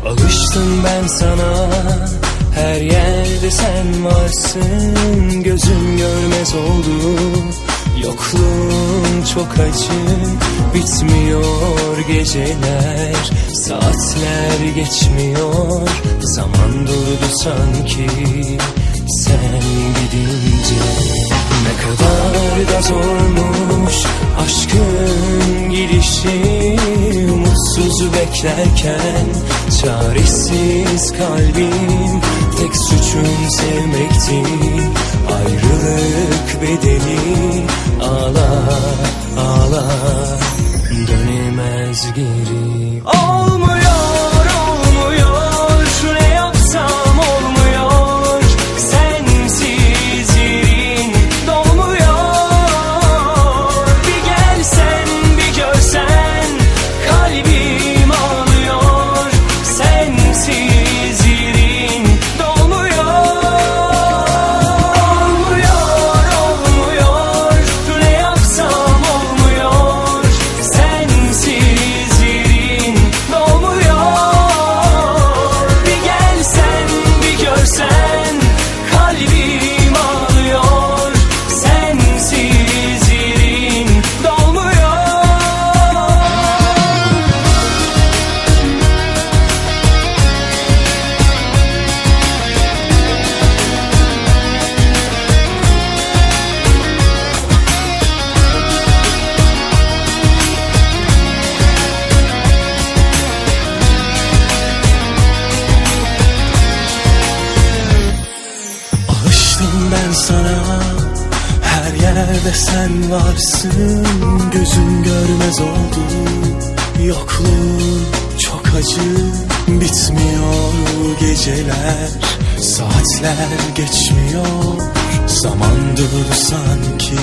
Alıştım ben sana, her yerde sen varsın. Gözüm görmez oldu, yokluğun çok acı. Bitmiyor geceler, saatler geçmiyor. Zaman durdu sanki sen gidince. Ne kadar da zormuş aşkın gidişi. Umutsuz beklerken çaresiz kalbim. Tek suçum sevmekti, ayrılık bedeli. Ağlar ağlar dönemez geri. Olmuyor olmuyor, ne yapsam olmuyor. Sensiz yerin dolmuyor. Bir gelsen bir görsen, kalbim ağlıyor. Sensiz yerin dolmuyor. Olmuyor olmuyor, ne yapsam olmuyor. Sensiz yerin dolmuyor. Bir gelsen bir görsen, kalbim ağlıyor. Sensiz yerin dolmuyor. Alıştım ben sana, her yerde sen varsın. Gözüm görmez oldu, yokluğun çok acı. Bitmiyor geceler, saatler geçmiyor. Zaman durdu sanki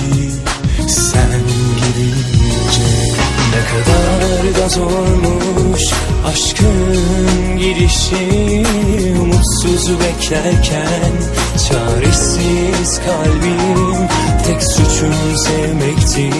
sen gidince. Ne kadar da zormuş aşkın gidişi. Umutsuz beklerken çaresiz kalbim. Tek suçum sevmekti,